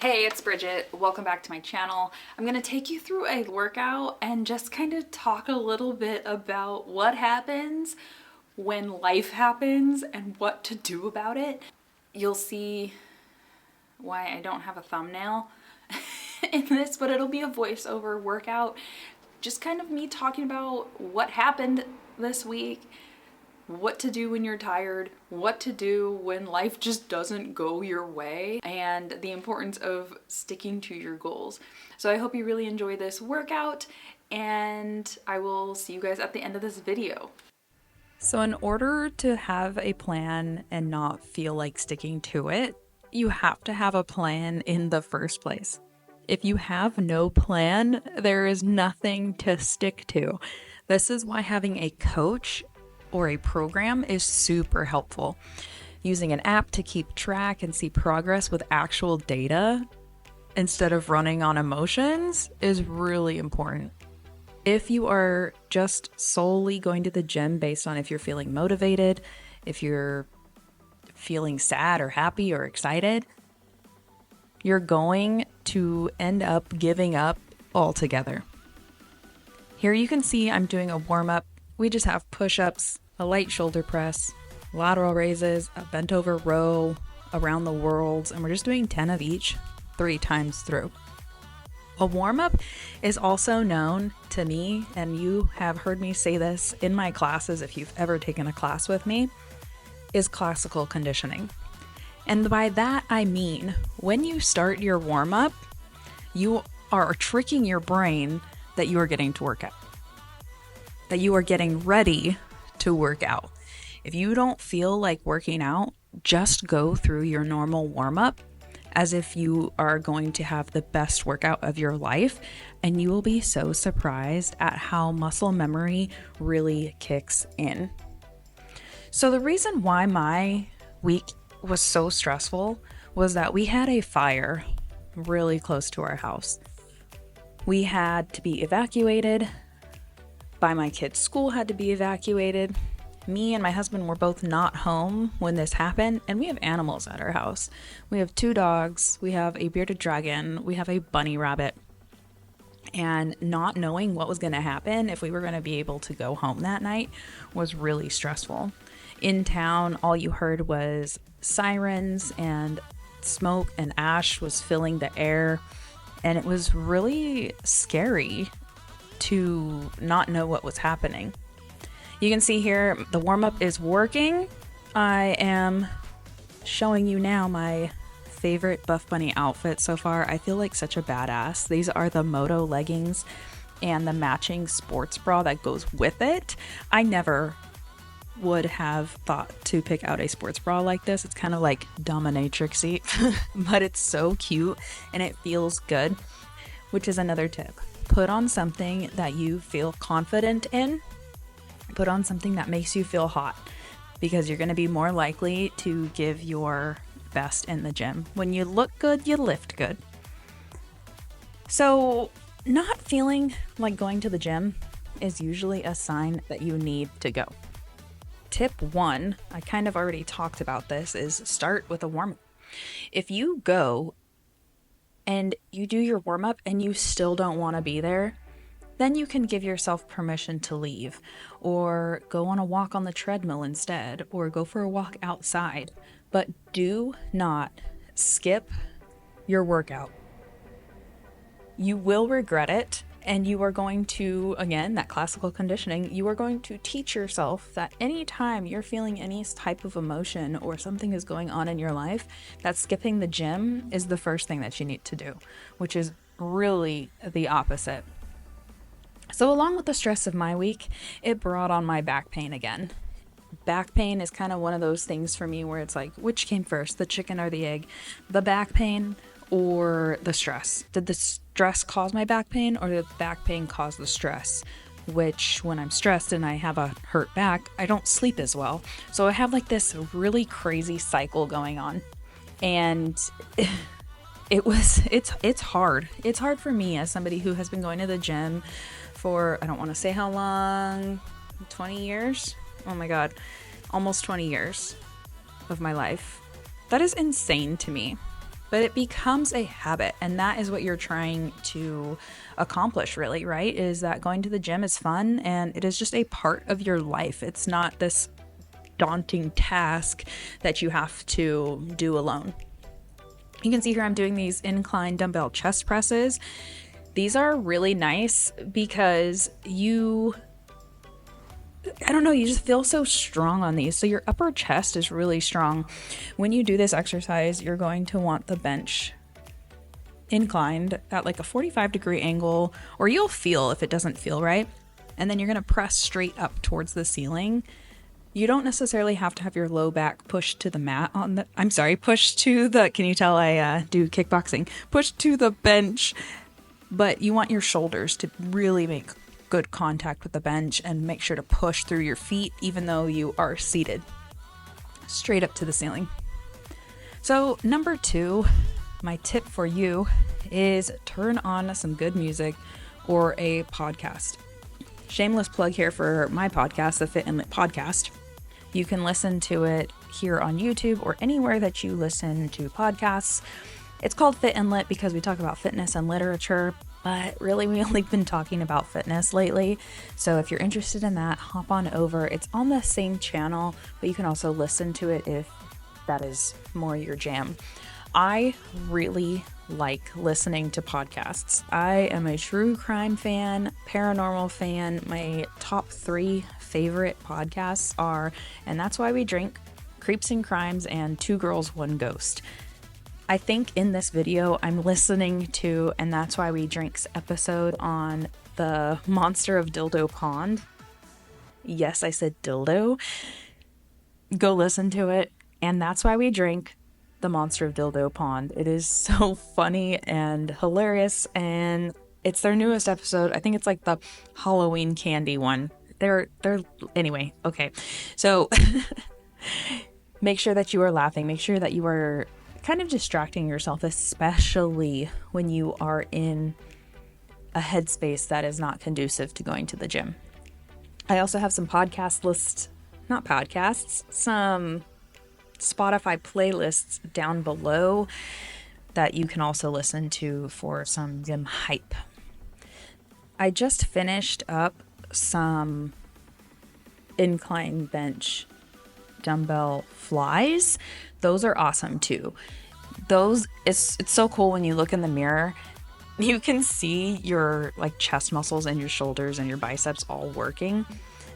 Hey, it's Bridget. Welcome back to my channel. I'm gonna take you through a workout and just kind of talk a little bit about what happens when life happens and what to do about it. You'll see why I don't have a thumbnail in this, but it'll be a voiceover workout. Just kind of me talking about what happened this week, what to do when you're tired, what to do when life just doesn't go your way, and the importance of sticking to your goals. So I hope you really enjoy this workout, and I will see you guys at the end of this video. So in order to have a plan and not feel like sticking to it, you have to have a plan in the first place. If you have no plan, there is nothing to stick to. This is why having a coach or a program is super helpful. Using an app to keep track and see progress with actual data instead of running on emotions is really important. If you are just solely going to the gym based on if you're feeling motivated, if you're feeling sad or happy or excited, you're going to end up giving up altogether. Here you can see I'm doing a warm-up. We just have push-ups, a light shoulder press, lateral raises, a bent over row, around the world, and we're just doing 10 of each 3 times through. A warm-up is also known to me, and you have heard me say this in my classes if you've ever taken a class with me, is classical conditioning. And by that I mean, when you start your warm-up, you are tricking your brain that you are getting to work out, that you are getting ready to work out. If you don't feel like working out, just go through your normal warm-up as if you are going to have the best workout of your life, and you will be so surprised at how muscle memory really kicks in. So the reason why my week was so stressful was that we had a fire really close to our house. We had to be evacuated. My kids' school had to be evacuated. Me and my husband were both not home when this happened, and we have animals at our house. We have 2 dogs, we have a bearded dragon, we have a bunny rabbit. And not knowing what was going to happen, if we were going to be able to go home that night, was really stressful. In town, all you heard was sirens, and smoke and ash was filling the air, and it was really scary to not know what was happening. You can see here the warm-up is working. I am showing you now my favorite Buff Bunny outfit so far. I feel like such a badass. These are the Moto leggings and the matching sports bra that goes with it. I never would have thought to pick out a sports bra like this. It's kind of like dominatrixy, but it's so cute and it feels good, which is another tip. Put on something that you feel confident in. Put on something that makes you feel hot, because you're going to be more likely to give your best in the gym. When you look good, you lift good. So not feeling like going to the gym is usually a sign that you need to go. Tip 1, I kind of already talked about this, is start with a warm-up. If you go and you do your warm-up and you still don't want to be there, then you can give yourself permission to leave, or go on a walk on the treadmill instead, or go for a walk outside. But do not skip your workout. You will regret it, and you are going to, again, that classical conditioning, you are going to teach yourself that anytime you're feeling any type of emotion or something is going on in your life, that skipping the gym is the first thing that you need to do, which is really the opposite. So along with the stress of my week, it brought on my back pain again. Back pain is kind of one of those things for me where it's like, which came first, the chicken or the egg? The back pain or the stress? Did the stress cause my back pain, or did the back pain cause the stress? Which, when I'm stressed and I have a hurt back, I don't sleep as well. So I have like this really crazy cycle going on. And it's hard. It's hard for me as somebody who has been going to the gym for, I don't want to say how long, 20 years? Oh my God, almost 20 years of my life. That is insane to me. but it becomes a habit. And that is what you're trying to accomplish, really, right? Is that going to the gym is fun and it is just a part of your life. It's not this daunting task that you have to do alone. You can see here I'm doing these incline dumbbell chest presses. These are really nice because you just feel so strong on these. So your upper chest is really strong. When you do this exercise, you're going to want the bench inclined at like a 45-degree angle, or you'll feel if it doesn't feel right. And then you're going to press straight up towards the ceiling. You don't necessarily have to have your low back pushed to the mat pushed to the, can you tell I do kickboxing? Pushed to the bench, but you want your shoulders to really make good contact with the bench and make sure to push through your feet even though you are seated straight up to the ceiling. So number 2, my tip for you is turn on some good music or a podcast. Shameless plug here for my podcast, the Fit and Lit podcast. You can listen to it here on YouTube or anywhere that you listen to podcasts. It's called Fit and Lit because we talk about fitness and literature, but really we only been talking about fitness lately. So if you're interested in that, hop on over. It's on the same channel, but you can also listen to it if that is more your jam. I really like listening to podcasts. I am a true crime fan, paranormal fan. My top 3 favorite podcasts are And That's Why We Drink, Creeps and Crimes, and Two Girls, One Ghost. I think in this video I'm listening to And That's Why We Drink's episode on the monster of Dildo Pond. Yes, I said dildo. Go listen to it. And That's Why We Drink, the monster of Dildo Pond. It is so funny and hilarious, and it's their newest episode. I think it's like the Halloween candy one. Anyway, okay. So make sure that you are laughing. Make sure that you are kind of distracting yourself, especially when you are in a headspace that is not conducive to going to the gym. I also have some some Spotify playlists down below that you can also listen to for some gym hype. I just finished up some incline bench dumbbell flies. Those are awesome too. It's so cool when you look in the mirror. You can see your like chest muscles and your shoulders and your biceps all working.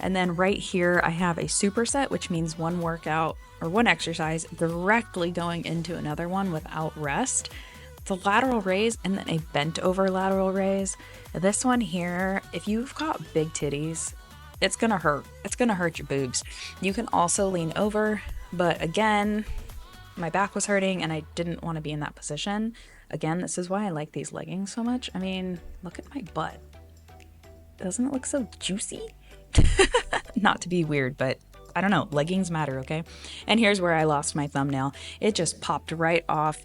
And then right here I have a superset, which means one workout or one exercise directly going into another one without rest. It's a lateral raise and then a bent over lateral raise. This one here, if you've got big titties, it's gonna hurt. It's gonna hurt your boobs. You can also lean over, but again, my back was hurting and I didn't want to be in that position. Again, this is why I like these leggings so much. I mean, look at my butt. Doesn't it look so juicy? Not to be weird, but I don't know. Leggings matter, okay? And here's where I lost my thumbnail. It just popped right off.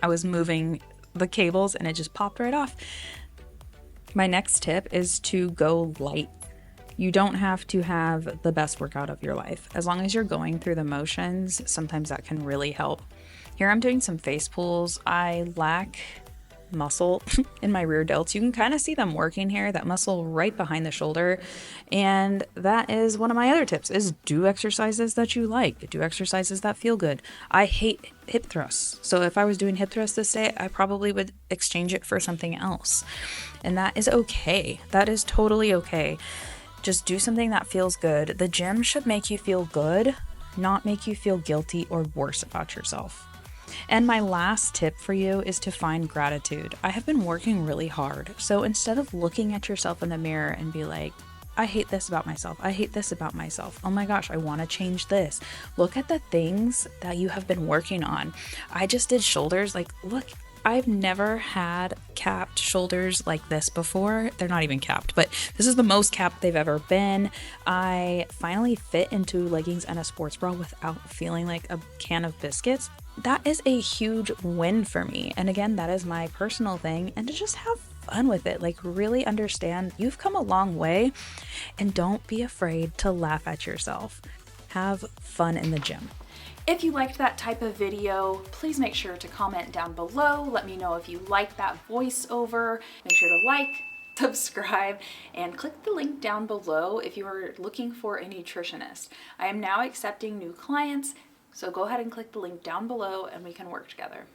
I was moving the cables and it just popped right off. My next tip is to go light. You don't have to have the best workout of your life. As long as you're going through the motions, sometimes that can really help. Here I'm doing some face pulls. I lack muscle in my rear delts. You can kind of see them working here, that muscle right behind the shoulder. And that is one of my other tips, is do exercises that you like. Do exercises that feel good. I hate hip thrusts. So if I was doing hip thrusts this day, I probably would exchange it for something else. And that is okay. That is totally okay. Just do something that feels good. The gym should make you feel good, not make you feel guilty or worse about yourself. And my last tip for you is to find gratitude. I have been working really hard. So instead of looking at yourself in the mirror and be like, I hate this about myself. I hate this about myself. Oh my gosh, I want to change this. Look at the things that you have been working on. I just did shoulders. Like, look, I've never had capped shoulders like this before. They're not even capped, but this is the most capped they've ever been. I finally fit into leggings and a sports bra without feeling like a can of biscuits. That is a huge win for me. And again, that is my personal thing. And to just have fun with it, like really understand you've come a long way, and don't be afraid to laugh at yourself. Have fun in the gym. If you liked that type of video, please make sure to comment down below. Let me know if you like that voiceover. Make sure to like, subscribe, and click the link down below if you are looking for a nutritionist. I am now accepting new clients, so go ahead and click the link down below and we can work together.